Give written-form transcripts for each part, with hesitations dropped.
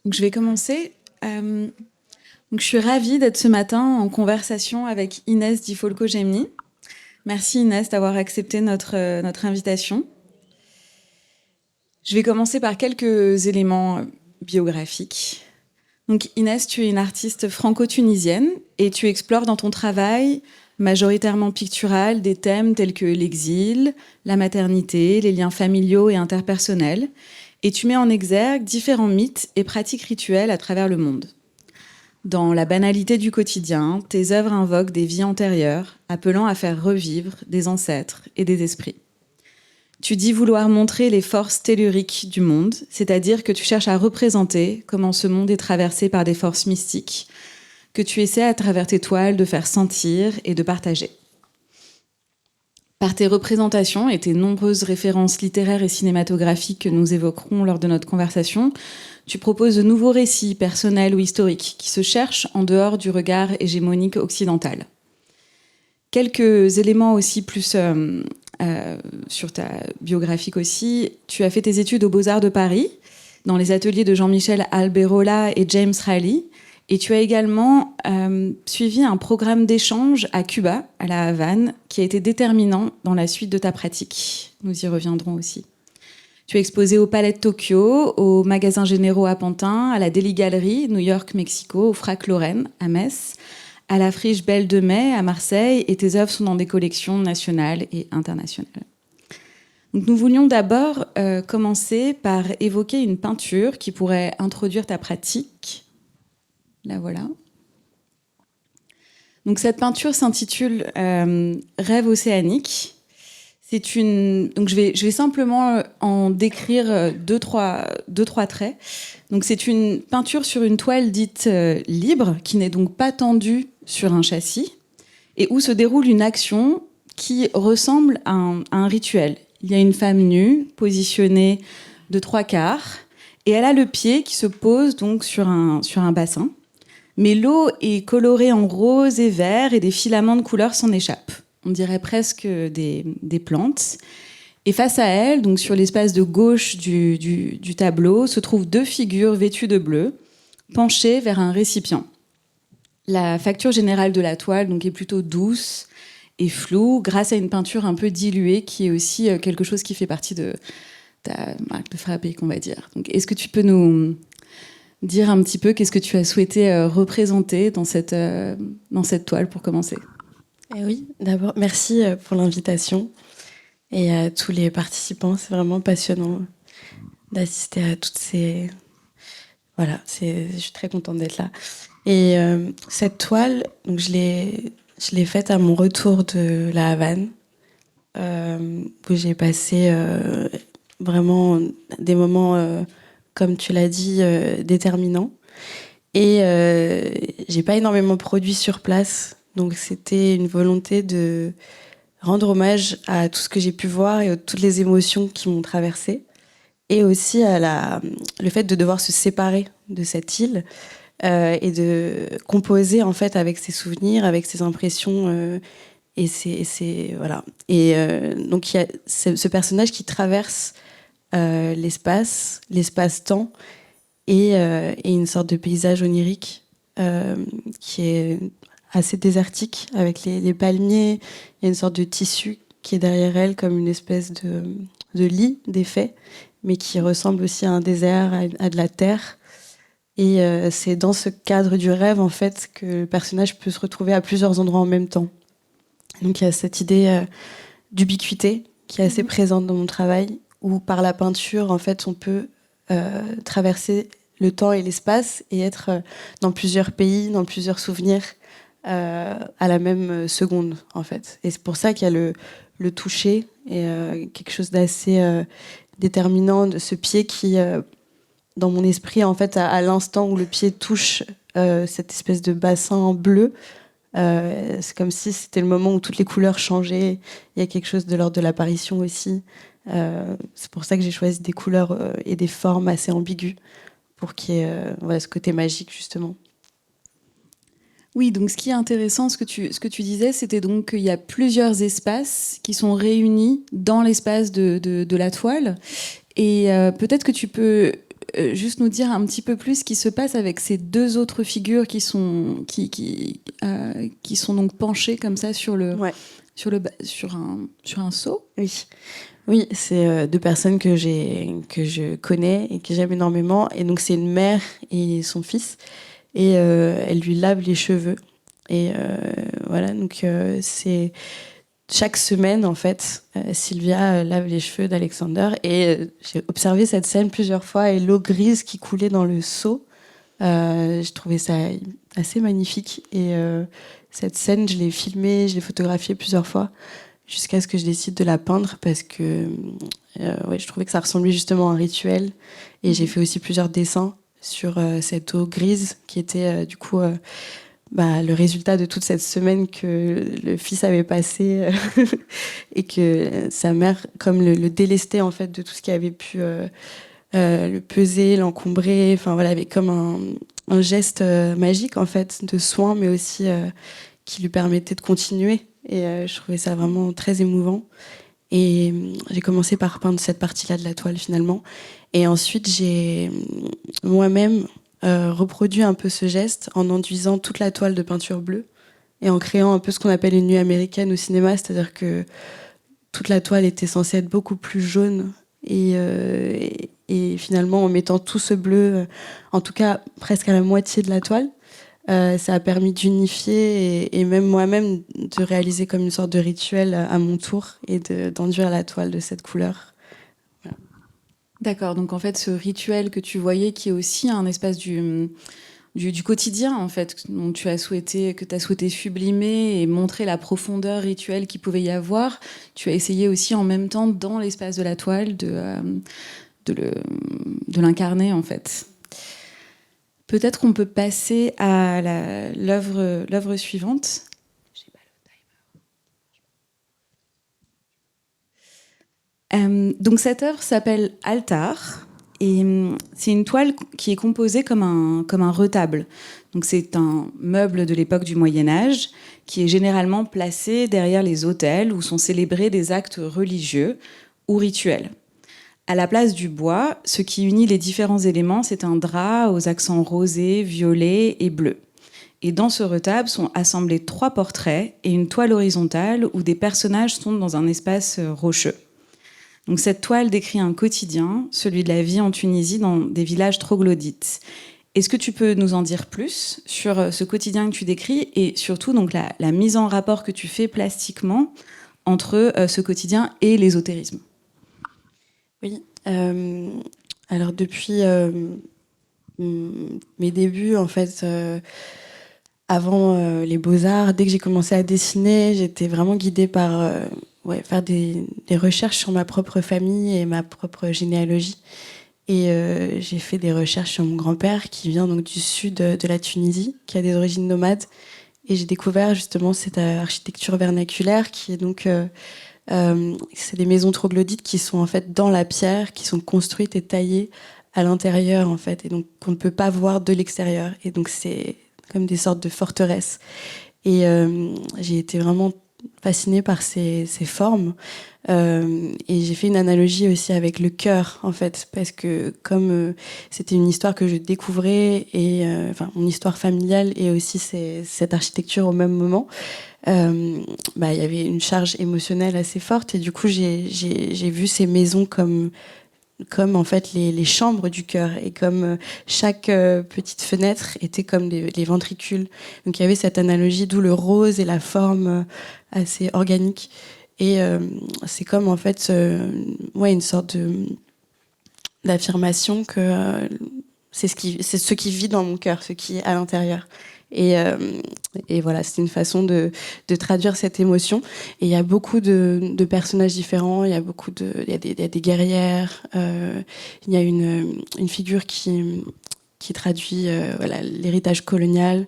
Donc, je vais commencer. Je suis ravie d'être ce matin en conversation avec Inès Di Folco Gemini. Merci Inès d'avoir accepté notre invitation. Je vais commencer par quelques éléments biographiques. Donc Inès, tu es une artiste franco-tunisienne et tu explores dans ton travail, majoritairement pictural, des thèmes tels que l'exil, la maternité, les liens familiaux et interpersonnels, et tu mets en exergue différents mythes et pratiques rituelles à travers le monde. Dans la banalité du quotidien, tes œuvres invoquent des vies antérieures, appelant à faire revivre des ancêtres et des esprits. Tu dis vouloir montrer les forces telluriques du monde, c'est-à-dire que tu cherches à représenter comment ce monde est traversé par des forces mystiques, que tu essaies à travers tes toiles de faire sentir et de partager. Par tes représentations et tes nombreuses références littéraires et cinématographiques que nous évoquerons lors de notre conversation, tu proposes de nouveaux récits personnels ou historiques qui se cherchent en dehors du regard hégémonique occidental. Quelques éléments aussi plus sur ta biographique aussi. Tu as fait tes études aux Beaux-Arts de Paris, dans les ateliers de Jean-Michel Alberola et James Raleigh. Et tu as également suivi un programme d'échange à Cuba, à La Havane, qui a été déterminant dans la suite de ta pratique. Nous y reviendrons aussi. Tu as exposé au Palais de Tokyo, au Magasins Généraux à Pantin, à la Deli Galerie, New York, Mexico, au Frac Lorraine, à Metz, à la Friche Belle de Mai, à Marseille, et tes œuvres sont dans des collections nationales et internationales. Donc nous voulions d'abord commencer par évoquer une peinture qui pourrait introduire ta pratique. La voilà. Donc cette peinture s'intitule Rêve océanique. Donc je vais simplement en décrire deux, trois traits. Donc c'est une peinture sur une toile dite libre, qui n'est donc pas tendue sur un châssis, et où se déroule une action qui ressemble à un rituel. Il y a une femme nue, positionnée de 3/4, et elle a le pied qui se pose donc sur un bassin. Mais l'eau est colorée en rose et vert, et des filaments de couleurs s'en échappent. On dirait presque des plantes. Et face à elle, donc sur l'espace de gauche du tableau, se trouvent deux figures vêtues de bleu, penchées vers un récipient. La facture générale de la toile donc, est plutôt douce et floue, grâce à une peinture un peu diluée, qui est aussi quelque chose qui fait partie de ta marque de fabrique, on va dire. Donc, est-ce que tu peux nous dire un petit peu qu'est-ce que tu as souhaité représenter dans cette toile pour commencer ? Eh oui, d'abord, merci pour l'invitation et à tous les participants. C'est vraiment passionnant d'assister à toutes ces... Voilà, je suis très contente d'être là. Et cette toile, donc je l'ai faite à mon retour de La Havane, où j'ai passé vraiment des moments, comme tu l'as dit, déterminants. Et j'ai pas énormément produit sur place. Donc c'était une volonté de rendre hommage à tout ce que j'ai pu voir et à toutes les émotions qui m'ont traversée. Et aussi à le fait de devoir se séparer de cette île et de composer en fait avec ses souvenirs, avec ses impressions. Voilà. Et donc il y a ce personnage qui traverse l'espace-temps et une sorte de paysage onirique qui est assez désertique, avec les palmiers. Il y a une sorte de tissu qui est derrière elle, comme une espèce de lit défait, mais qui ressemble aussi à un désert, à de la terre. Et c'est dans ce cadre du rêve, en fait, que le personnage peut se retrouver à plusieurs endroits en même temps. Donc il y a cette idée d'ubiquité qui est assez présente dans mon travail, où par la peinture, en fait, on peut traverser le temps et l'espace et être dans plusieurs pays, dans plusieurs souvenirs, à la même seconde, en fait. Et c'est pour ça qu'il y a le toucher et quelque chose d'assez déterminant de ce pied qui, dans mon esprit, en fait, à l'instant où le pied touche cette espèce de bassin bleu, c'est comme si c'était le moment où toutes les couleurs changeaient. Il y a quelque chose de l'ordre de l'apparition aussi. C'est pour ça que j'ai choisi des couleurs et des formes assez ambiguës pour qu'il y ait voilà, ce côté magique, justement. Oui, donc ce qui est intéressant, ce que tu disais, c'était donc qu'il y a plusieurs espaces qui sont réunis dans l'espace de la toile. Et peut-être que tu peux juste nous dire un petit peu plus ce qui se passe avec ces deux autres figures qui sont donc penchées comme ça sur un seau? Oui. Oui, c'est deux personnes que je connais et que j'aime énormément. Et donc, c'est une mère et son fils. Et elle lui lave les cheveux. Et voilà, donc c'est chaque semaine, en fait, Sylvia lave les cheveux d'Alexander. Et j'ai observé cette scène plusieurs fois. Et l'eau grise qui coulait dans le seau, je trouvais ça assez magnifique. Et cette scène, je l'ai filmée, je l'ai photographiée plusieurs fois, jusqu'à ce que je décide de la peindre parce que ouais, je trouvais que ça ressemblait justement à un rituel. Et j'ai fait aussi plusieurs dessins sur cette eau grise qui était du coup le résultat de toute cette semaine que le fils avait passé et que sa mère, comme le délestait en fait de tout ce qui avait pu le peser, l'encombrer, enfin voilà, avec comme un geste magique en fait de soin, mais aussi qui lui permettait de continuer. Et je trouvais ça vraiment très émouvant. Et j'ai commencé par peindre cette partie-là de la toile finalement. Et ensuite, j'ai moi-même reproduit un peu ce geste en enduisant toute la toile de peinture bleue et en créant un peu ce qu'on appelle une nuit américaine au cinéma, c'est-à-dire que toute la toile était censée être beaucoup plus jaune. Et finalement, en mettant tout ce bleu, en tout cas presque à la moitié de la toile, ça a permis d'unifier et même moi-même de réaliser comme une sorte de rituel à mon tour et d'enduire la toile de cette couleur. Voilà. D'accord, donc en fait, ce rituel que tu voyais, qui est aussi un espace du quotidien, en fait, dont que tu as souhaité sublimer et montrer la profondeur rituelle qu'il pouvait y avoir, tu as essayé aussi en même temps, dans l'espace de la toile, de l'incarner, en fait. Peut-être qu'on peut passer à l'œuvre suivante. Donc cette œuvre s'appelle Altar et c'est une toile qui est composée comme un retable. Donc c'est un meuble de l'époque du Moyen Âge qui est généralement placé derrière les autels où sont célébrés des actes religieux ou rituels. À la place du bois, ce qui unit les différents éléments, c'est un drap aux accents rosés, violets et bleus. Et dans ce retable sont assemblés 3 portraits et une toile horizontale où des personnages sont dans un espace rocheux. Donc cette toile décrit un quotidien, celui de la vie en Tunisie dans des villages troglodytes. Est-ce que tu peux nous en dire plus sur ce quotidien que tu décris et surtout donc la mise en rapport que tu fais plastiquement entre ce quotidien et l'ésotérisme? Oui. Alors depuis mes débuts, en fait, avant les beaux-arts, dès que j'ai commencé à dessiner, j'étais vraiment guidée par faire des recherches sur ma propre famille et ma propre généalogie. Et j'ai fait des recherches sur mon grand-père qui vient donc du sud de la Tunisie, qui a des origines nomades. Et j'ai découvert justement cette architecture vernaculaire qui est donc... c'est des maisons troglodytes qui sont en fait dans la pierre, qui sont construites et taillées à l'intérieur en fait, et donc qu'on ne peut pas voir de l'extérieur. Et donc c'est comme des sortes de forteresses. Et j'ai été vraiment fascinée par ces formes. Et j'ai fait une analogie aussi avec le cœur, en fait, parce que comme c'était une histoire que je découvrais, et mon histoire familiale et aussi cette architecture au même moment, il y avait une charge émotionnelle assez forte. Et du coup, j'ai vu ces maisons comme en fait les chambres du cœur et comme chaque petite fenêtre était comme les ventricules. Donc il y avait cette analogie, d'où le rose et la forme assez organique. Et c'est comme en fait une sorte d'affirmation que c'est ce qui vit dans mon cœur, ce qui est à l'intérieur. Et voilà, c'est une façon de traduire cette émotion. Et il y a beaucoup de personnages différents. Il y a des guerrières. Il y a une figure qui traduit l'héritage colonial.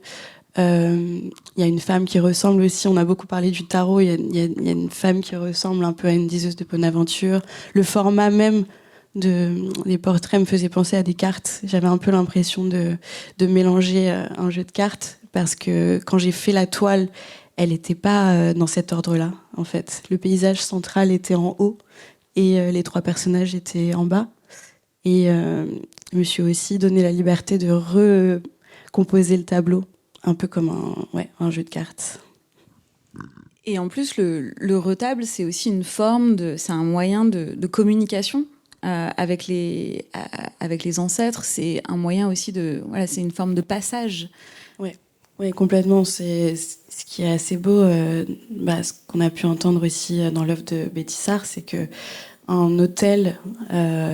Il y a une femme qui ressemble aussi, on a beaucoup parlé du tarot, il y a une femme qui ressemble un peu à une diseuse de Bonaventure. Le format même des portraits me faisait penser à des cartes. J'avais un peu l'impression de mélanger un jeu de cartes, parce que quand j'ai fait la toile, elle n'était pas dans cet ordre-là, en fait. Le paysage central était en haut et les 3 personnages étaient en bas. Et me suis aussi donné la liberté de recomposer le tableau, un peu comme un jeu de cartes. Et en plus, le retable, c'est aussi c'est un moyen de communication avec les ancêtres. C'est un moyen aussi c'est une forme de passage. Oui, complètement. C'est ce qui est assez beau, ce qu'on a pu entendre aussi dans l'œuvre de Betty Sarr, c'est que un hôtel,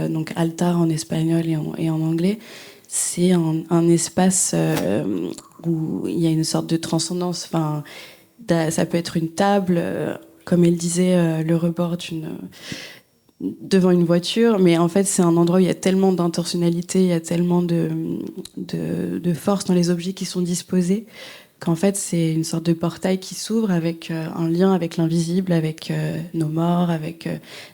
donc altar en espagnol et en anglais, c'est un espace où il y a une sorte de transcendance. Enfin, ça peut être une table, comme elle disait, le rebord devant une voiture, mais en fait c'est un endroit où il y a tellement d'intentionnalité, il y a tellement de force dans les objets qui sont disposés, qu'en fait c'est une sorte de portail qui s'ouvre avec un lien avec l'invisible, avec nos morts, avec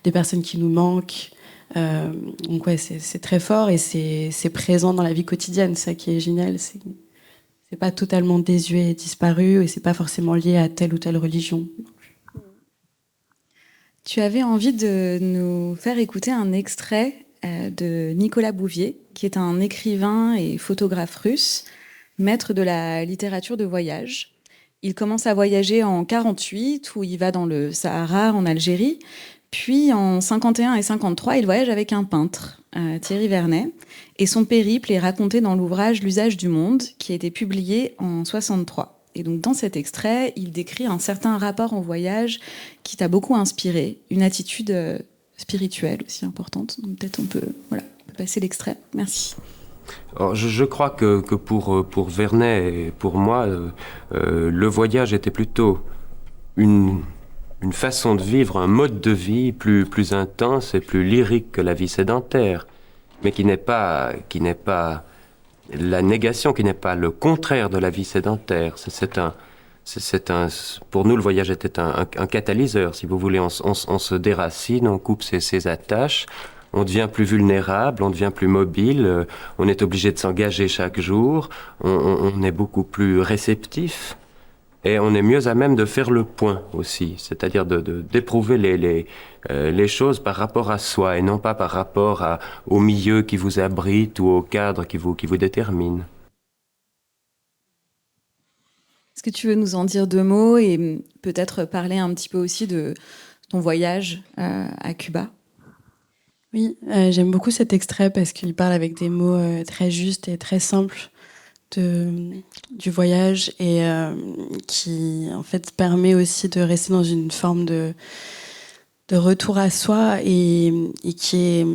des personnes qui nous manquent. Donc ouais, c'est très fort et c'est présent dans la vie quotidienne, ça qui est génial. C'est pas totalement désuet et disparu, et c'est pas forcément lié à telle ou telle religion. Tu avais envie de nous faire écouter un extrait de Nicolas Bouvier, qui est un écrivain et photographe russe, maître de la littérature de voyage. Il commence à voyager en 48, où il va dans le Sahara, en Algérie. Puis en 51 et 53, il voyage avec un peintre, Thierry Vernet. Et son périple est raconté dans l'ouvrage L'usage du monde, qui a été publié en 63. Et donc dans cet extrait, il décrit un certain rapport au voyage qui t'a beaucoup inspiré, une attitude spirituelle aussi importante. Donc peut-être on peut passer l'extrait. Merci. Alors, je crois que pour Vernet et pour moi, le voyage était plutôt une façon de vivre, un mode de vie plus intense et plus lyrique que la vie sédentaire, mais qui n'est pas la négation, qui n'est pas le contraire de la vie sédentaire. Pour nous, le voyage était un catalyseur, si vous voulez. On se déracine, on coupe ses attaches, on devient plus vulnérable, on devient plus mobile, on est obligé de s'engager chaque jour, on est beaucoup plus réceptif. Et on est mieux à même de faire le point aussi, c'est-à-dire d'éprouver les choses par rapport à soi et non pas par rapport au milieu qui vous abrite ou au cadre qui vous détermine. Est-ce que tu veux nous en dire 2 mots et peut-être parler un petit peu aussi de ton voyage à Cuba ? Oui, j'aime beaucoup cet extrait parce qu'il parle avec des mots très justes et très simples du voyage et qui en fait permet aussi de rester dans une forme de retour à soi et qui est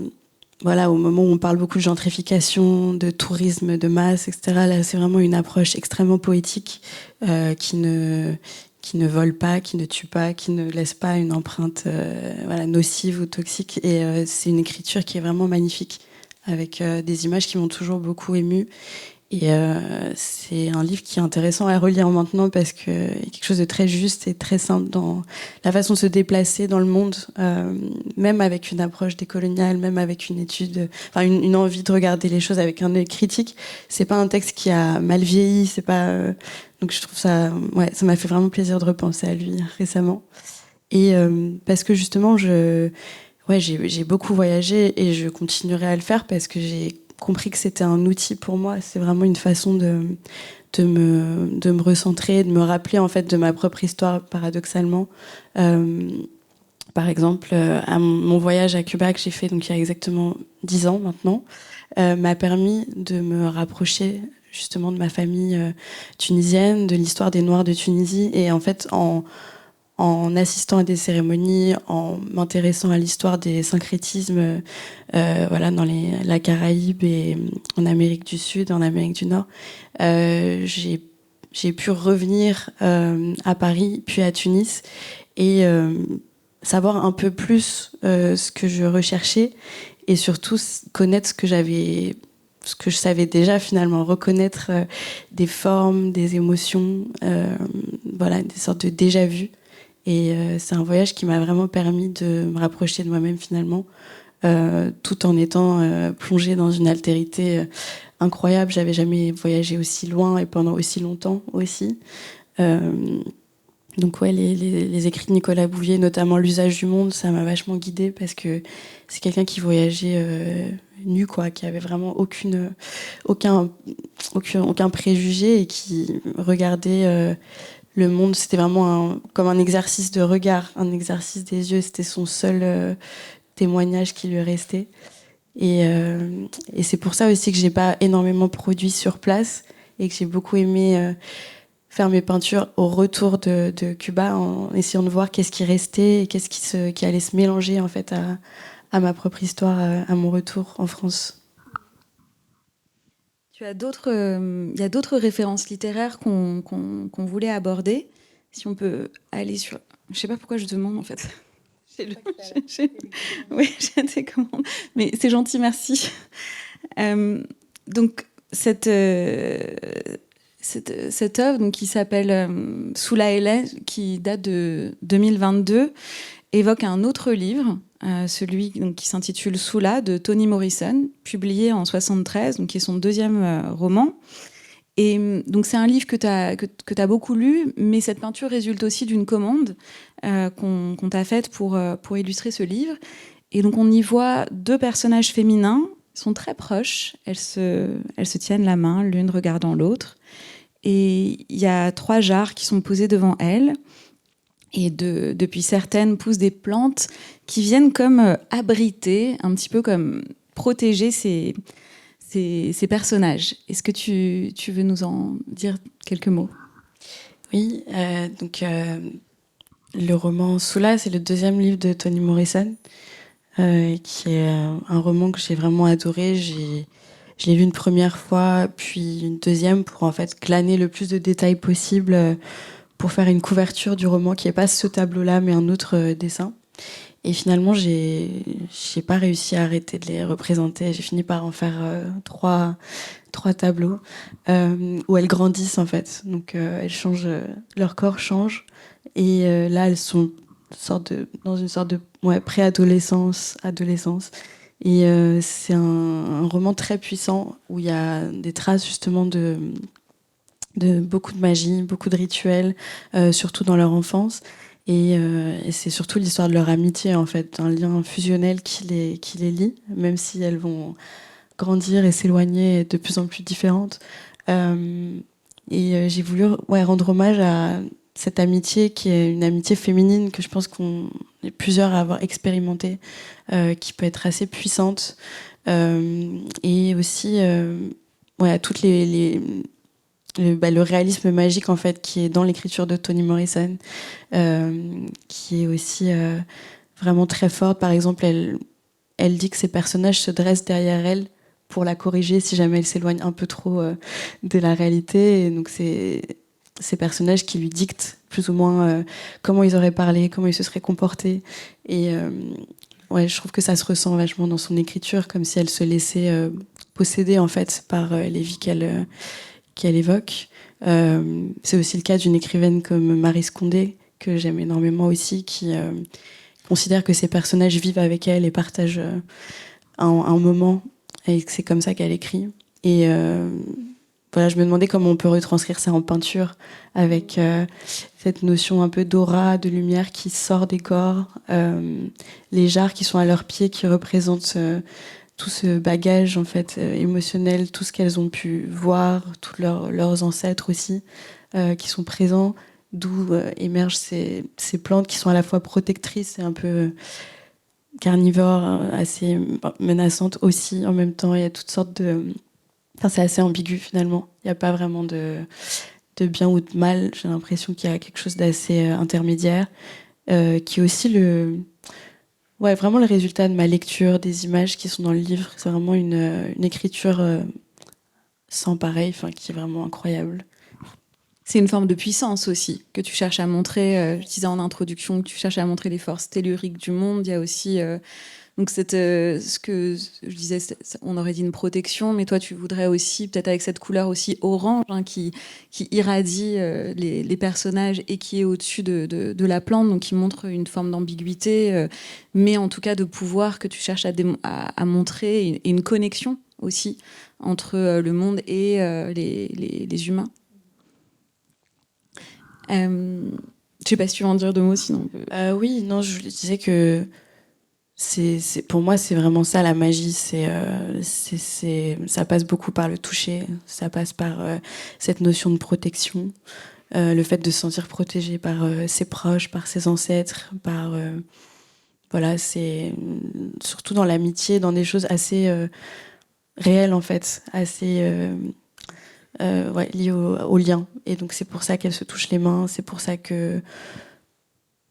au moment où on parle beaucoup de gentrification, de tourisme de masse, etc. Là, c'est vraiment une approche extrêmement poétique qui ne vole pas, qui ne tue pas, qui ne laisse pas une empreinte nocive ou toxique. Et c'est une écriture qui est vraiment magnifique, avec des images qui m'ont toujours beaucoup émue. Et c'est un livre qui est intéressant à relire maintenant parce qu'il y a quelque chose de très juste et très simple dans la façon de se déplacer dans le monde, même avec une approche décoloniale, même avec une étude, une envie de regarder les choses avec un œil critique. C'est pas un texte qui a mal vieilli, c'est pas... Donc je trouve ça... ça m'a fait vraiment plaisir de repenser à lui récemment. Et parce que justement, j'ai beaucoup voyagé et je continuerai à le faire parce que j'ai compris que c'était un outil pour moi. C'est vraiment une façon de me recentrer, de me rappeler en fait de ma propre histoire, paradoxalement. Par exemple, à mon voyage à Cuba que j'ai fait donc il y a exactement 10 ans maintenant, m'a permis de me rapprocher justement de ma famille tunisienne, de l'histoire des Noirs de Tunisie. Et en fait, en assistant à des cérémonies, en m'intéressant à l'histoire des syncrétismes dans la Caraïbe et en Amérique du Sud, en Amérique du Nord, j'ai pu revenir à Paris, puis à Tunis, et savoir un peu plus ce que je recherchais, et surtout connaître ce que je savais déjà finalement, reconnaître des formes, des émotions, des sortes de déjà-vu. Et c'est un voyage qui m'a vraiment permis de me rapprocher de moi-même finalement, tout en étant plongée dans une altérité incroyable. J'avais jamais voyagé aussi loin et pendant aussi longtemps aussi. Donc ouais, les écrits de Nicolas Bouvier, notamment L'usage du monde, ça m'a vachement guidée parce que c'est quelqu'un qui voyageait nu, quoi, qui avait vraiment aucun préjugé et qui regardait le monde. C'était vraiment comme un exercice de regard, un exercice des yeux. C'était son seul témoignage qui lui restait. Et c'est pour ça aussi que j'ai pas énormément produit sur place et que j'ai beaucoup aimé faire mes peintures au retour de Cuba en essayant de voir qu'est-ce qui restait et qu'est-ce qui allait se mélanger en fait à ma propre histoire à mon retour en France. Tu as il y a d'autres références littéraires qu'on voulait aborder. Si on peut aller sur... Je sais pas pourquoi je demande en fait. Oui, j'ai tes commandes. Mais c'est gentil, merci. Donc, cette œuvre donc, qui s'appelle Sous la Haie, qui date de 2022, évoque un autre livre, celui donc, qui s'intitule Soula de Toni Morrison, publié en 73, donc, qui est son deuxième roman. Et donc c'est un livre que tu as beaucoup lu, mais cette peinture résulte aussi d'une commande qu'on t'a faite pour illustrer ce livre. Et donc on y voit deux personnages féminins, ils sont très proches, elles se tiennent la main, l'une regardant l'autre. Et il y a 3 jarres qui sont posées devant elles. Et depuis certaines poussent des plantes qui viennent comme abriter, un petit peu comme protéger ces personnages. Est-ce que tu veux nous en dire quelques mots ? Oui, donc le roman Soula, c'est le deuxième livre de Toni Morrison, qui est un roman que j'ai vraiment adoré. Je l'ai lu une première fois, puis une deuxième pour en fait glaner le plus de détails possible pour faire une couverture du roman qui n'est pas ce tableau-là, mais un autre dessin. Et finalement, j'ai pas réussi à arrêter de les représenter. J'ai fini par en faire 3 tableaux où elles grandissent en fait. Donc elles changent, leur corps change. Et là, elles sont dans une sorte de préadolescence, adolescence. Et c'est un roman très puissant où il y a des traces justement de beaucoup de magie, beaucoup de rituels, surtout dans leur enfance. Et c'est surtout l'histoire de leur amitié, en fait, un lien fusionnel qui les lie, même si elles vont grandir et s'éloigner, être de plus en plus différentes. J'ai voulu rendre hommage à cette amitié qui est une amitié féminine que je pense qu'on est plusieurs à avoir expérimenté, qui peut être assez puissante. Et aussi à toutes le réalisme magique en fait qui est dans l'écriture de Toni Morrison, qui est aussi vraiment très forte. Par exemple, elle dit que ses personnages se dressent derrière elle pour la corriger si jamais elle s'éloigne un peu trop de la réalité. Et donc c'est ces personnages qui lui dictent plus ou moins comment ils auraient parlé, comment ils se seraient comportés. Et je trouve que ça se ressent vachement dans son écriture, comme si elle se laissait posséder en fait par les vies qu'elle évoque. C'est aussi le cas d'une écrivaine comme Maryse Condé, que j'aime énormément aussi, qui considère que ses personnages vivent avec elle et partagent un moment, et que c'est comme ça qu'elle écrit. Et je me demandais comment on peut retranscrire ça en peinture, avec cette notion un peu d'aura, de lumière qui sort des corps, les jarres qui sont à leurs pieds, qui représentent tout ce bagage en fait émotionnel, tout ce qu'elles ont pu voir, tous leurs ancêtres aussi qui sont présents, d'où émergent ces plantes qui sont à la fois protectrices et un peu carnivores, assez menaçantes aussi en même temps. Il y a toutes sortes de... Enfin, c'est assez ambigu finalement. Il n'y a pas vraiment de bien ou de mal. J'ai l'impression qu'il y a quelque chose d'assez intermédiaire qui est aussi vraiment le résultat de ma lecture, des images qui sont dans le livre. C'est vraiment une écriture sans pareil, qui est vraiment incroyable. C'est une forme de puissance aussi que tu cherches à montrer. Je disais en introduction que tu cherches à montrer les forces telluriques du monde. Il y a aussi donc ce que je disais, on aurait dit une protection, mais toi tu voudrais aussi peut-être avec cette couleur aussi orange qui irradie les personnages et qui est au-dessus de la plante, donc qui montre une forme d'ambiguïté, mais en tout cas de pouvoir que tu cherches à montrer et une connexion aussi entre le monde et les humains. Je sais pas si tu veux en dire deux mots, sinon. Oui, non, je disais que pour moi, c'est vraiment ça la magie. Ça passe beaucoup par le toucher, ça passe par cette notion de protection, le fait de se sentir protégé par ses proches, par ses ancêtres, voilà, c'est surtout dans l'amitié, dans des choses assez réelles en fait, assez ouais, liées au lien. Et donc c'est pour ça qu'elle se touche les mains, c'est pour ça que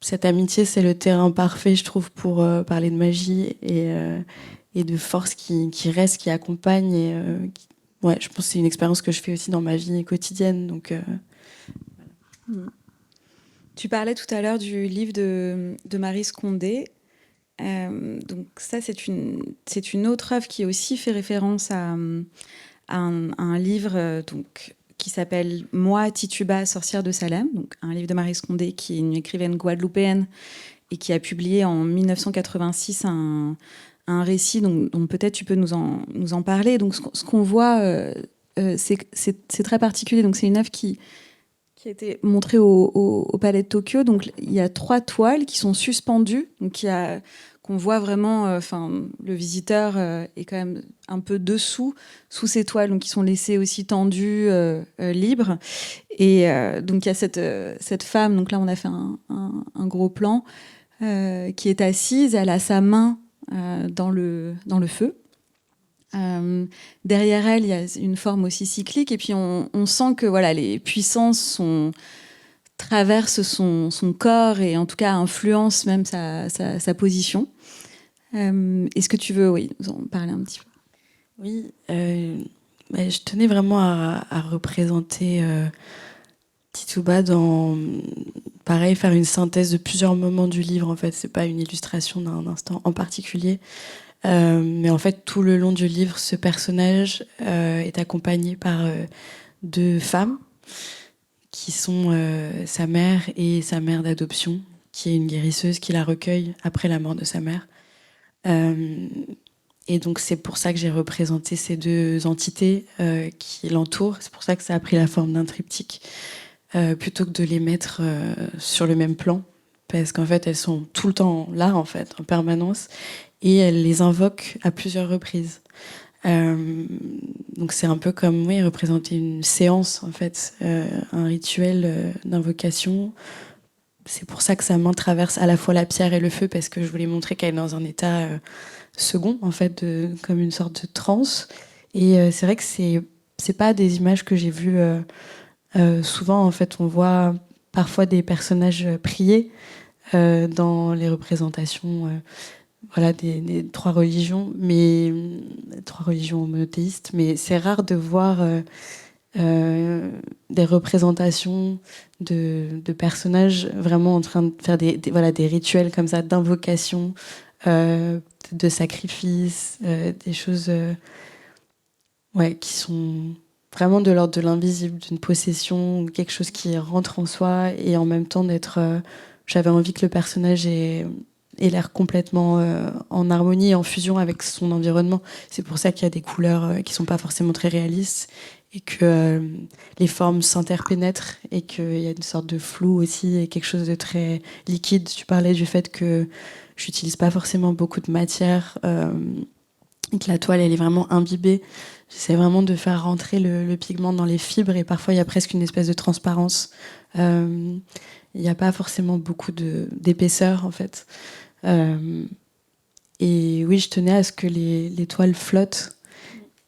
cette amitié, c'est le terrain parfait, je trouve, pour parler de magie et de force qui reste, qui accompagne. Ouais, je pense que c'est une expérience que je fais aussi dans ma vie quotidienne. Donc, Tu parlais tout à l'heure du livre de Marie Scondé. Donc ça, c'est une autre œuvre qui aussi fait référence à un livre donc, qui s'appelle Moi, Tituba, sorcière de Salem, donc un livre de Marie Scondé, qui est une écrivaine guadeloupéenne et qui a publié en 1986 un récit dont peut-être tu peux nous en parler. Donc ce qu'on voit, c'est très particulier. Donc c'est une œuvre qui a été montrée au Palais de Tokyo. Donc il y a 3 toiles qui sont suspendues, donc qu'on voit vraiment, le visiteur est quand même un peu sous ces toiles, donc qui sont laissées aussi tendues, libres. Et donc il y a cette femme, donc là on a fait un gros plan, qui est assise, elle a sa main dans le feu. Derrière elle, il y a une forme aussi cyclique, et puis on sent que voilà, les puissances traversent son corps et en tout cas influencent même sa position. Est-ce que tu veux, oui, nous en parler un petit peu? oui, je tenais vraiment à représenter Tituba pareil, faire une synthèse de plusieurs moments du livre. En fait, c'est pas une illustration d'un instant en particulier. Mais en fait, tout le long du livre, ce personnage est accompagné par 2 femmes qui sont sa mère et sa mère d'adoption, qui est une guérisseuse qui la recueille après la mort de sa mère. Et donc c'est pour ça que j'ai représenté ces 2 entités qui l'entourent. C'est pour ça que ça a pris la forme d'un triptyque, plutôt que de les mettre sur le même plan. Parce qu'en fait, elles sont tout le temps là, en fait, en permanence. Et elle les invoque à plusieurs reprises. Donc c'est un peu comme représenter une séance en fait, un rituel d'invocation. C'est pour ça que sa main traverse à la fois la pierre et le feu, parce que je voulais montrer qu'elle est dans un état second en fait, comme une sorte de transe. Et c'est vrai que c'est pas des images que j'ai vues souvent. En fait, on voit parfois des personnages prier dans les représentations. Voilà, des 3 religions, mais 3 religions monothéistes, mais c'est rare de voir des représentations de personnages vraiment en train de faire des rituels comme ça d'invocation, de sacrifice, des choses qui sont vraiment de l'ordre de l'invisible, d'une possession, quelque chose qui rentre en soi, et en même temps j'avais envie que le personnage ait l'air complètement en harmonie et en fusion avec son environnement. C'est pour ça qu'il y a des couleurs qui sont pas forcément très réalistes, et que les formes s'interpénètrent, et qu'il y a une sorte de flou aussi, et quelque chose de très liquide. Tu parlais du fait que j'utilise pas forcément beaucoup de matière, et que la toile elle est vraiment imbibée. J'essaie vraiment de faire rentrer le pigment dans les fibres, et parfois il y a presque une espèce de transparence. Il n'y a pas forcément beaucoup d'épaisseur en fait. Et oui, je tenais à ce que les toiles flottent,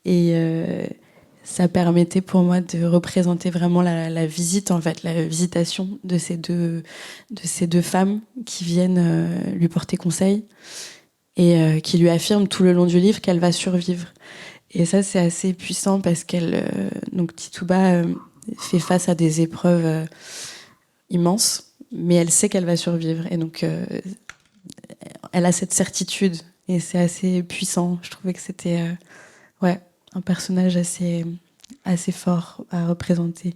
et ça permettait pour moi de représenter vraiment la visite, en fait, la visitation de ces deux femmes qui viennent lui porter conseil, et qui lui affirment tout le long du livre qu'elle va survivre. Et ça, c'est assez puissant, parce donc Tituba fait face à des épreuves immenses, mais elle sait qu'elle va survivre. Et donc, elle a cette certitude, et c'est assez puissant. Je trouvais que c'était un personnage assez fort à représenter.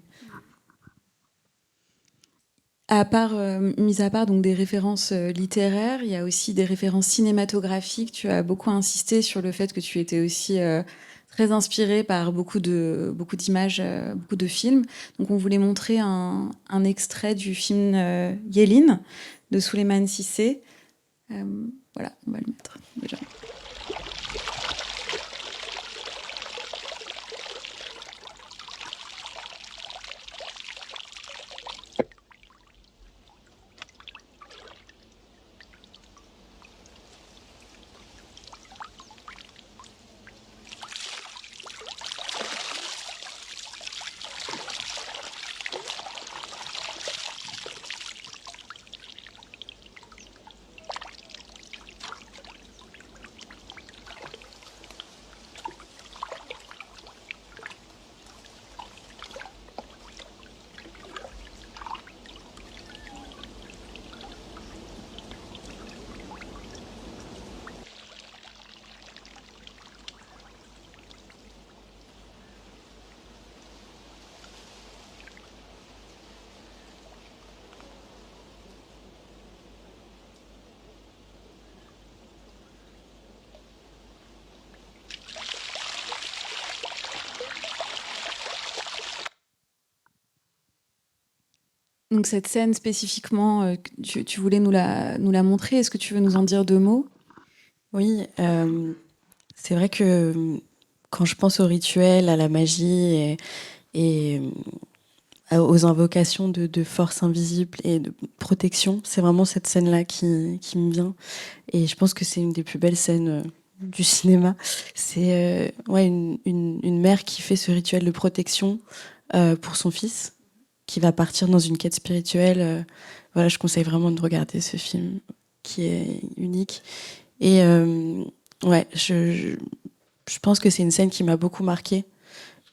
Mis à part donc des références littéraires, il y a aussi des références cinématographiques. Tu as beaucoup insisté sur le fait que tu étais aussi très inspiré par beaucoup d'images, beaucoup de films. Donc on voulait montrer un extrait du film Yéline de Souleymane Cissé. Voilà, on va le mettre déjà. Donc cette scène spécifiquement, tu voulais nous la montrer. Est-ce que tu veux nous en dire 2 mots? Oui, c'est vrai que quand je pense au rituel, à la magie et aux invocations de forces invisibles et de protection, c'est vraiment cette scène-là qui me vient. Et je pense que c'est une des plus belles scènes du cinéma. C'est une mère qui fait ce rituel de protection pour son fils, qui va partir dans une quête spirituelle. Voilà, je conseille vraiment de regarder ce film qui est unique. Et je pense que c'est une scène qui m'a beaucoup marquée.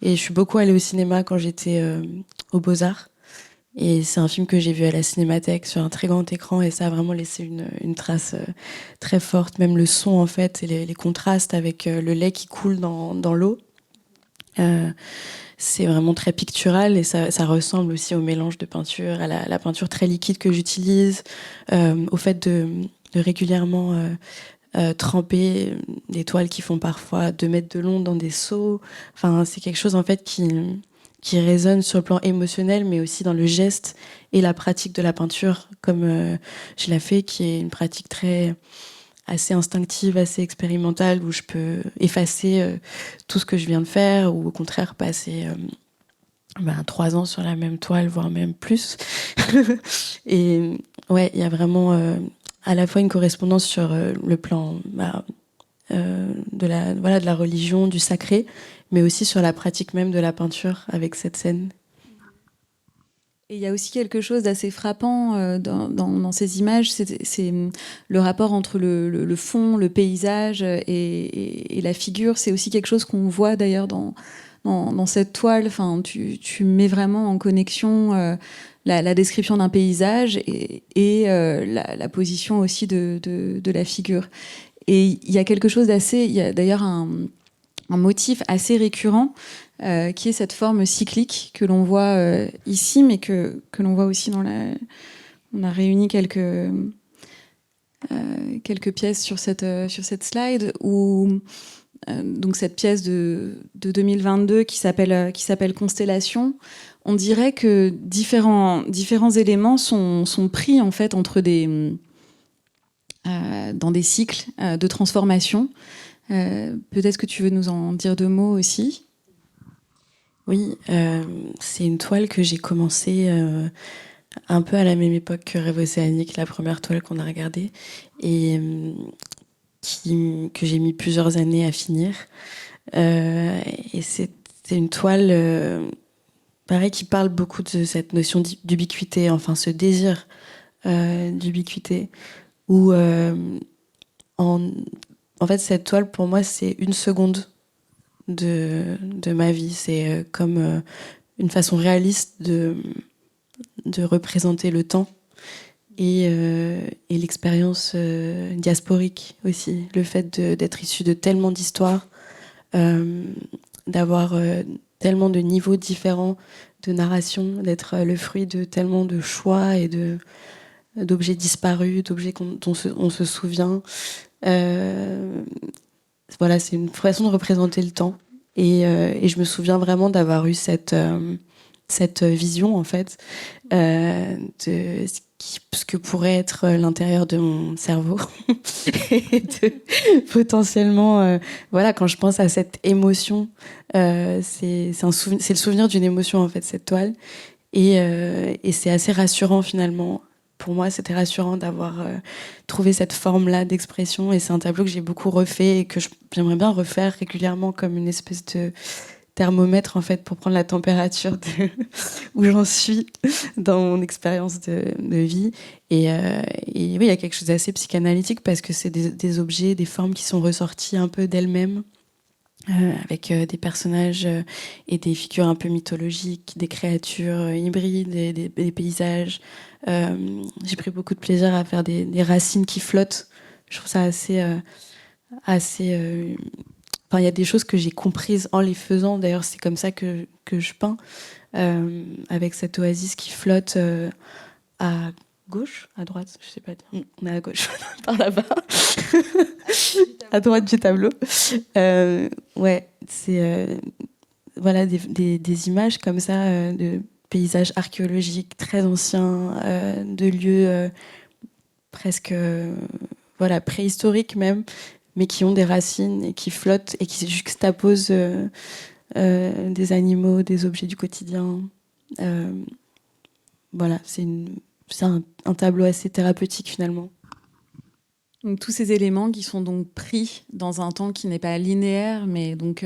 Et je suis beaucoup allée au cinéma quand j'étais aux Beaux-Arts. Et c'est un film que j'ai vu à la Cinémathèque sur un très grand écran et ça a vraiment laissé une trace très forte. Même le son, en fait, et les contrastes avec le lait qui coule dans l'eau. C'est vraiment très pictural et ça ressemble aussi au mélange de peinture, à la peinture très liquide que j'utilise, au fait de régulièrement tremper des toiles qui font parfois 2 mètres de long dans des seaux. Enfin, c'est quelque chose en fait qui résonne sur le plan émotionnel, mais aussi dans le geste et la pratique de la peinture, comme je l'ai fait, qui est une pratique assez instinctive, assez expérimentale, où je peux effacer tout ce que je viens de faire, ou au contraire passer 3 ans sur la même toile, voire même plus. Et ouais, il y a vraiment à la fois une correspondance sur le plan de la religion, du sacré, mais aussi sur la pratique même de la peinture avec cette scène. Et il y a aussi quelque chose d'assez frappant dans ces images, c'est le rapport entre le fond, le paysage et la figure. C'est aussi quelque chose qu'on voit d'ailleurs dans cette toile. Enfin, tu mets vraiment en connexion la description d'un paysage et la position aussi de la figure. Et il y a quelque chose d'assez... Il y a d'ailleurs un motif assez récurrent qui est cette forme cyclique que l'on voit ici, mais que l'on voit aussi dans la... On a réuni quelques pièces sur cette slide, où donc cette pièce de 2022 qui s'appelle Constellation, on dirait que différents éléments sont pris en fait entre dans des cycles de transformation. Peut-être que tu veux nous en dire 2 mots aussi. Oui, c'est une toile que j'ai commencée un peu à la même époque que Rêve océanique, la première toile qu'on a regardée, et que j'ai mis plusieurs années à finir. Et c'est une toile, pareil, qui parle beaucoup de cette notion d'ubiquité, enfin ce désir d'ubiquité, où en fait cette toile pour moi c'est 1 seconde de ma vie. C'est comme une façon réaliste de représenter le temps et l'expérience diasporique aussi. Le fait d'être issu de tellement d'histoires, d'avoir tellement de niveaux différents de narration, d'être le fruit de tellement de choix et d'objets disparus, d'objets dont on se souvient. Voilà, c'est une façon de représenter le temps. Et je me souviens vraiment d'avoir eu cette vision, en fait, de ce que pourrait être l'intérieur de mon cerveau. Et potentiellement, voilà, quand je pense à cette émotion, c'est le souvenir d'une émotion, en fait, cette toile. Et c'est assez rassurant, finalement. Pour moi, c'était rassurant d'avoir trouvé cette forme-là d'expression. Et c'est un tableau que j'ai beaucoup refait et que j'aimerais bien refaire régulièrement comme une espèce de thermomètre, en fait, pour prendre la température de où j'en suis dans mon expérience de vie. Et oui, il y a quelque chose d'assez psychanalytique parce que c'est des objets, des formes qui sont ressorties un peu d'elles-mêmes, avec des personnages et des figures un peu mythologiques, des créatures hybrides, des paysages. J'ai pris beaucoup de plaisir à faire des racines qui flottent. Je trouve ça assez. Enfin, il y a des choses que j'ai comprises en les faisant. D'ailleurs, c'est comme ça que je peins, avec cette oasis qui flotte à gauche, à droite, je sais pas dire. On est à gauche, par là-bas, à droite du tableau. Ouais, c'est voilà des images comme ça, de paysages archéologiques très anciens, de lieux presque voilà, préhistoriques même, mais qui ont des racines et qui flottent et qui juxtaposent des animaux, des objets du quotidien. Voilà, c'est un tableau assez thérapeutique finalement. Donc, tous ces éléments qui sont donc pris dans un temps qui n'est pas linéaire, mais donc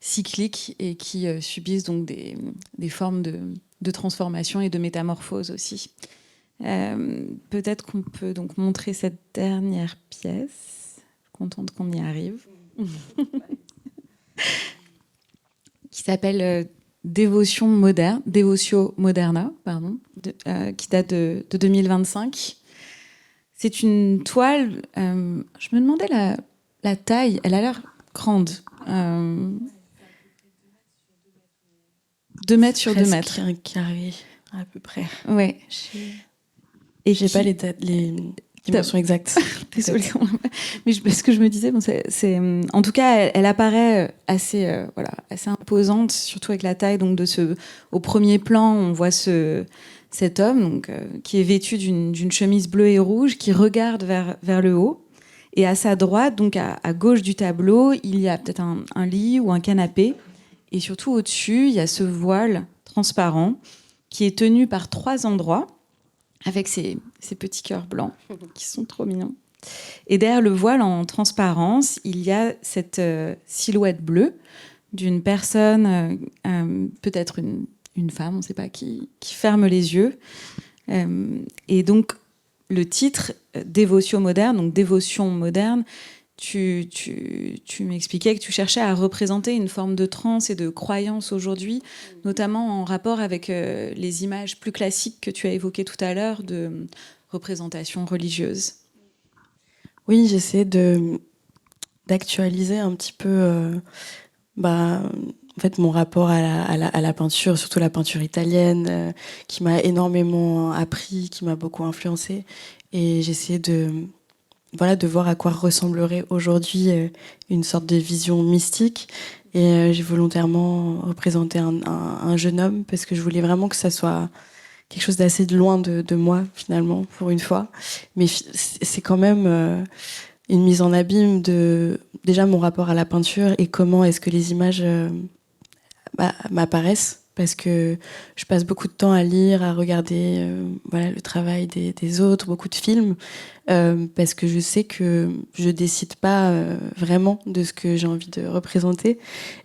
cyclique, et qui subissent donc des formes de transformation et de métamorphose aussi. Peut-être qu'on peut donc montrer cette dernière pièce. Je suis contente qu'on y arrive. Qui s'appelle Devotio Moderna, pardon, qui date de 2025. C'est une toile, je me demandais la taille, elle a l'air grande. 2 mètres sur 2 mètres. Presque un carré, à peu près. Ouais. Et j'ai pas les dimensions exactes. Désolée. Mais ce que je me disais, bon, c'est, en tout cas, elle apparaît assez imposante, surtout avec la taille. Donc au premier plan, on voit cet homme donc, qui est vêtu d'une chemise bleue et rouge, qui regarde vers le haut. Et à sa droite, donc à gauche du tableau, il y a peut-être un lit ou un canapé. Et surtout au-dessus, il y a ce voile transparent qui est tenu par 3 endroits, avec ces petits cœurs blancs qui sont trop mignons. Et derrière le voile en transparence, il y a cette silhouette bleue d'une personne, peut-être une femme, on ne sait pas qui ferme les yeux. Et donc, le titre, Dévotion moderne, donc dévotion moderne, tu m'expliquais que tu cherchais à représenter une forme de transe et de croyance aujourd'hui, notamment en rapport avec les images plus classiques que tu as évoquées tout à l'heure de représentation religieuse. Oui, j'essaie d'actualiser un petit peu en fait, mon rapport à la peinture, surtout la peinture italienne, qui m'a énormément appris, qui m'a beaucoup influencée. Et j'essaie de voir à quoi ressemblerait aujourd'hui une sorte de vision mystique. Et j'ai volontairement représenté un jeune homme parce que je voulais vraiment que ça soit quelque chose d'assez loin de moi, finalement, pour une fois. Mais c'est quand même une mise en abîme de déjà mon rapport à la peinture et comment est-ce que les images m'apparaissent. Parce que je passe beaucoup de temps à lire, à regarder le travail des autres, beaucoup de films, parce que je sais que je décide pas vraiment de ce que j'ai envie de représenter.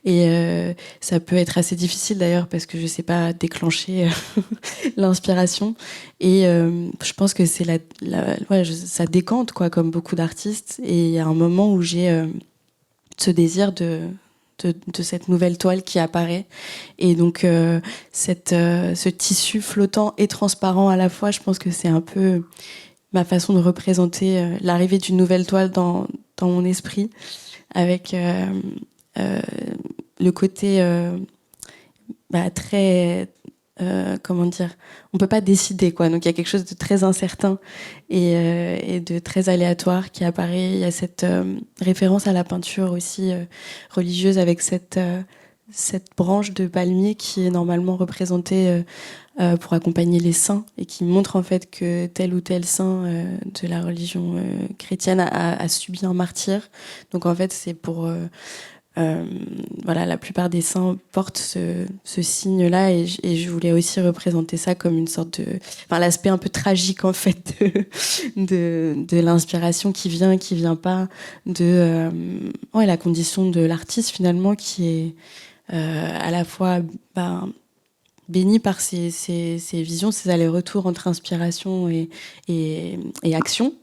Et ça peut être assez difficile d'ailleurs, parce que je sais pas déclencher l'inspiration. Et je pense que c'est ça décante, quoi, comme beaucoup d'artistes. Et il y a un moment où j'ai ce désir de cette nouvelle toile qui apparaît. Et donc, ce tissu flottant et transparent à la fois, je pense que c'est un peu ma façon de représenter l'arrivée d'une nouvelle toile dans mon esprit, avec le côté très... comment dire, on peut pas décider, quoi. Donc il y a quelque chose de très incertain et de très aléatoire qui apparaît. Il y a cette référence à la peinture aussi religieuse, avec cette cette branche de palmier qui est normalement représentée pour accompagner les saints et qui montre en fait que tel ou tel saint de la religion chrétienne a subi un martyre. Donc en fait c'est pour voilà, la plupart des saints portent ce signe-là et je voulais aussi représenter ça comme une sorte de, enfin l'aspect un peu tragique en fait de l'inspiration qui vient pas, de ouais, la condition de l'artiste finalement qui est à la fois béni par ces visions, ces allers-retours entre inspiration et action,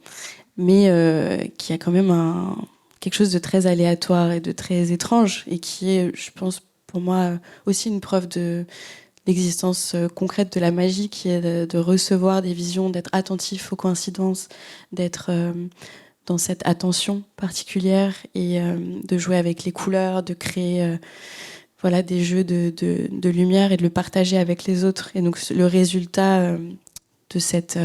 mais qui a quand même quelque chose de très aléatoire et de très étrange et qui est, je pense, pour moi aussi une preuve de l'existence concrète de la magie, qui est de recevoir des visions, d'être attentif aux coïncidences, d'être dans cette attention particulière et de jouer avec les couleurs, de créer voilà, des jeux de lumière et de le partager avec les autres. Et donc le résultat de cette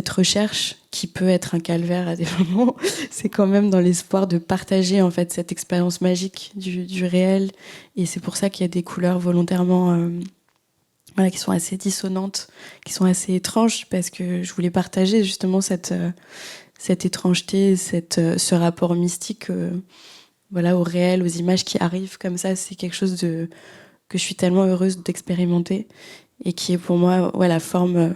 recherche, qui peut être un calvaire à des moments, c'est quand même dans l'espoir de partager en fait cette expérience magique du réel. Et c'est pour ça qu'il y a des couleurs volontairement voilà, qui sont assez dissonantes, qui sont assez étranges, parce que je voulais partager justement cette étrangeté, ce rapport mystique voilà, au réel, aux images qui arrivent comme ça. C'est quelque chose que je suis tellement heureuse d'expérimenter et qui est pour moi ouais, la forme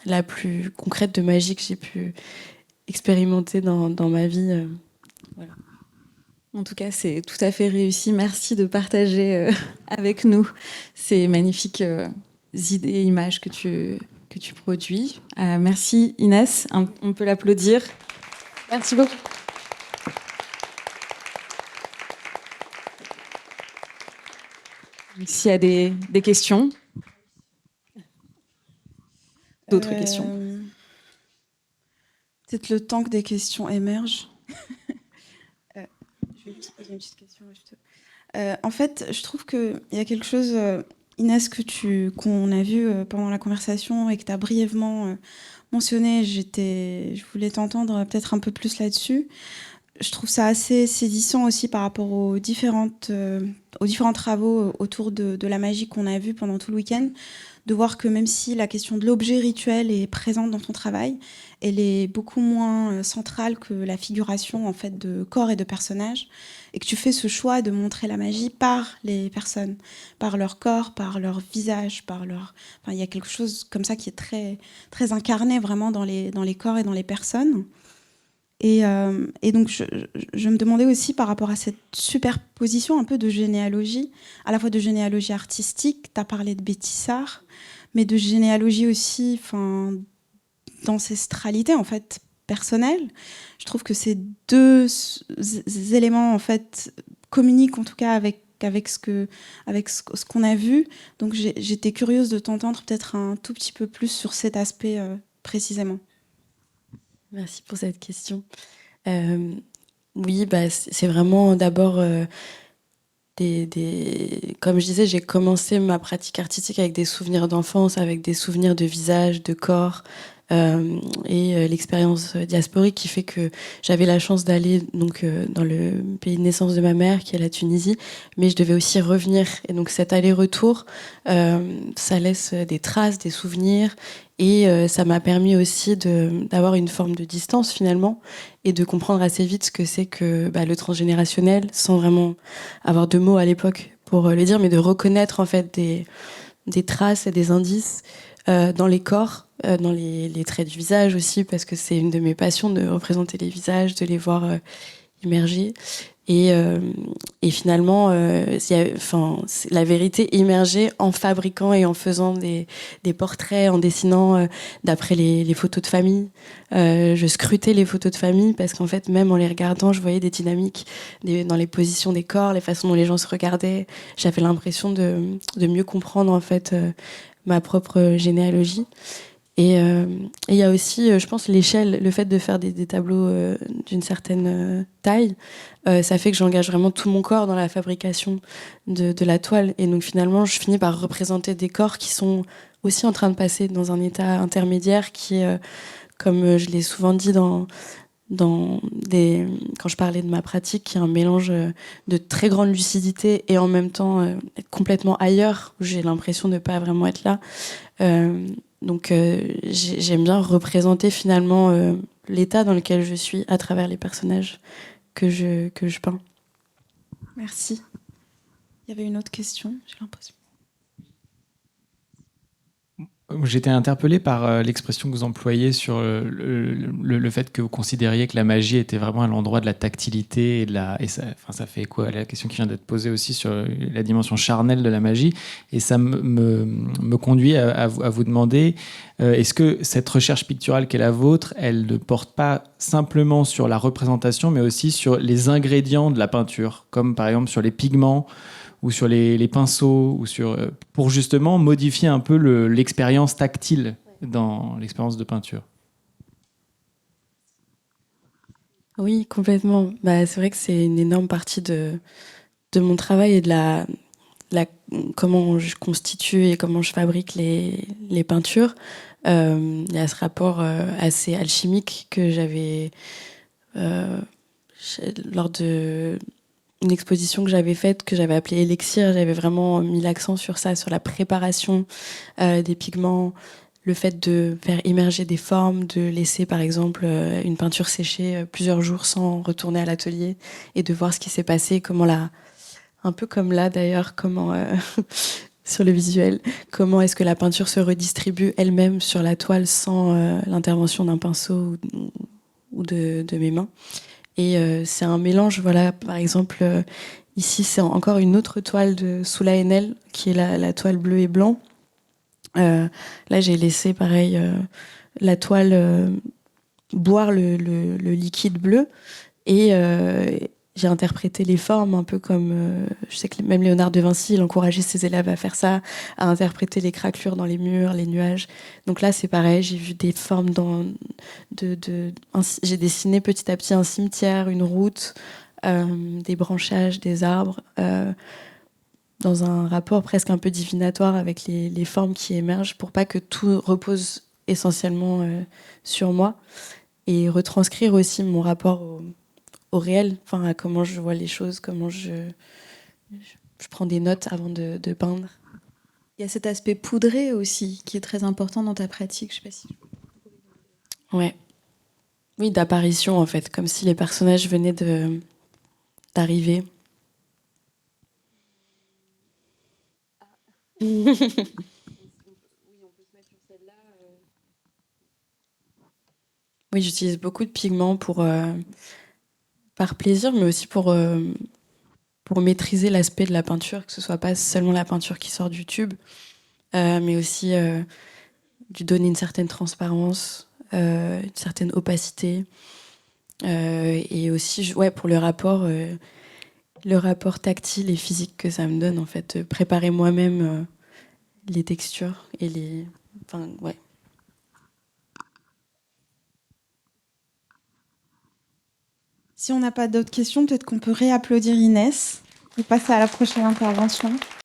la plus concrète de magie que j'ai pu expérimenter dans ma vie. Voilà. En tout cas, c'est tout à fait réussi. Merci de partager avec nous ces magnifiques idées et images que tu produis. Merci Inès, on peut l'applaudir. Merci beaucoup. S'il y a des questions, d'autres questions. Peut-être le temps que des questions émergent. Je vais te poser une petite question. En fait, je trouve qu'il y a quelque chose, Inès, qu'on a vu pendant la conversation et que tu as brièvement mentionné. Je voulais t'entendre peut-être un peu plus là-dessus. Je trouve ça assez saisissant aussi par rapport aux différents travaux autour de la magie qu'on a vus pendant tout le week-end, de voir que même si la question de l'objet rituel est présente dans ton travail, elle est beaucoup moins centrale que la figuration en fait de corps et de personnages, et que tu fais ce choix de montrer la magie par les personnes, par leur corps, par leur visage, enfin, il y a quelque chose comme ça qui est très, très incarné vraiment dans les corps et dans les personnes. Et donc, je me demandais aussi par rapport à cette superposition un peu de généalogie, à la fois de généalogie artistique, tu as parlé de Bétissard, mais de généalogie aussi, d'ancestralité en fait personnelle. Je trouve que ces deux éléments en fait communiquent en tout cas avec ce qu'on a vu. Donc j'étais curieuse de t'entendre peut-être un tout petit peu plus sur cet aspect précisément. Merci pour cette question. Oui, c'est vraiment d'abord comme je disais, j'ai commencé ma pratique artistique avec des souvenirs d'enfance, avec des souvenirs de visage, de corps, et l'expérience diasporique qui fait que j'avais la chance d'aller donc dans le pays de naissance de ma mère, qui est la Tunisie, mais je devais aussi revenir. Et donc cet aller-retour, ça laisse des traces, des souvenirs, et ça m'a permis aussi d'avoir une forme de distance finalement, et de comprendre assez vite ce que c'est que le transgénérationnel, sans vraiment avoir de mots à l'époque pour le dire, mais de reconnaître en fait des traces et des indices dans les corps, dans les traits du visage aussi, parce que c'est une de mes passions de représenter les visages, de les voir immerger. Et finalement, la vérité émergeait en fabriquant et en faisant des portraits, en dessinant d'après les photos de famille. Je scrutais les photos de famille parce qu'en fait, même en les regardant, je voyais des dynamiques dans les positions des corps, les façons dont les gens se regardaient. J'avais l'impression de mieux comprendre en fait ma propre généalogie. Et il y a aussi, je pense, l'échelle, le fait de faire des tableaux d'une certaine taille, ça fait que j'engage vraiment tout mon corps dans la fabrication de la toile. Et donc finalement, je finis par représenter des corps qui sont aussi en train de passer dans un état intermédiaire qui est, comme je l'ai souvent dit dans quand je parlais de ma pratique, qui est un mélange de très grande lucidité et en même temps être complètement ailleurs, où j'ai l'impression de ne pas vraiment être là. Donc j'aime bien représenter finalement l'état dans lequel je suis à travers les personnages que je peins. Merci. Il y avait une autre question, j'ai l'impression. J'étais interpellé par l'expression que vous employez sur le fait que vous considériez que la magie était vraiment à l'endroit de la tactilité et ça fait écho à la question qui vient d'être posée aussi sur la dimension charnelle de la magie. Et ça me conduit à vous demander, est-ce que cette recherche picturale qui est la vôtre, elle ne porte pas simplement sur la représentation, mais aussi sur les ingrédients de la peinture, comme par exemple sur les pigments ou sur les pinceaux, ou pour justement modifier un peu l'expérience tactile dans l'expérience de peinture. Oui, complètement. C'est vrai que c'est une énorme partie de mon travail et de comment je constitue et comment je fabrique les peintures. Il y a ce rapport assez alchimique que j'avais lors de une exposition que j'avais faite, que j'avais appelée Élixir. J'avais vraiment mis l'accent sur ça, sur la préparation des pigments, le fait de faire immerger des formes, de laisser par exemple une peinture sécher plusieurs jours sans retourner à l'atelier et de voir ce qui s'est passé, un peu comme là d'ailleurs, comment sur le visuel, comment est-ce que la peinture se redistribue elle-même sur la toile sans l'intervention d'un pinceau ou de mes mains. Et c'est un mélange, voilà, par exemple, ici c'est encore une autre toile de Soula Enel, qui est la toile bleu et blanc. Là j'ai laissé, pareil, la toile boire le liquide bleu, et j'ai interprété les formes un peu comme... je sais que même Léonard de Vinci, il encourageait ses élèves à faire ça, à interpréter les craquelures dans les murs, les nuages. Donc là, c'est pareil, j'ai vu des formes j'ai dessiné petit à petit un cimetière, une route, des branchages, des arbres, dans un rapport presque un peu divinatoire avec les formes qui émergent, pour pas que tout repose essentiellement sur moi, et retranscrire aussi mon rapport au réel, enfin à comment je vois les choses, comment je prends des notes avant de peindre. Il y a cet aspect poudré aussi qui est très important dans ta pratique, je sais pas si... Ouais. Oui, d'apparition en fait, comme si les personnages venaient d'arriver. Oui, j'utilise beaucoup de pigments par plaisir, mais aussi pour maîtriser l'aspect de la peinture, que ce soit pas seulement la peinture qui sort du tube, mais aussi lui donner une certaine transparence, une certaine opacité, et aussi pour le rapport tactile et physique que ça me donne, en fait, préparer moi-même les textures et les... Enfin, ouais. Si on n'a pas d'autres questions, peut-être qu'on peut réapplaudir Inès et passer à la prochaine intervention.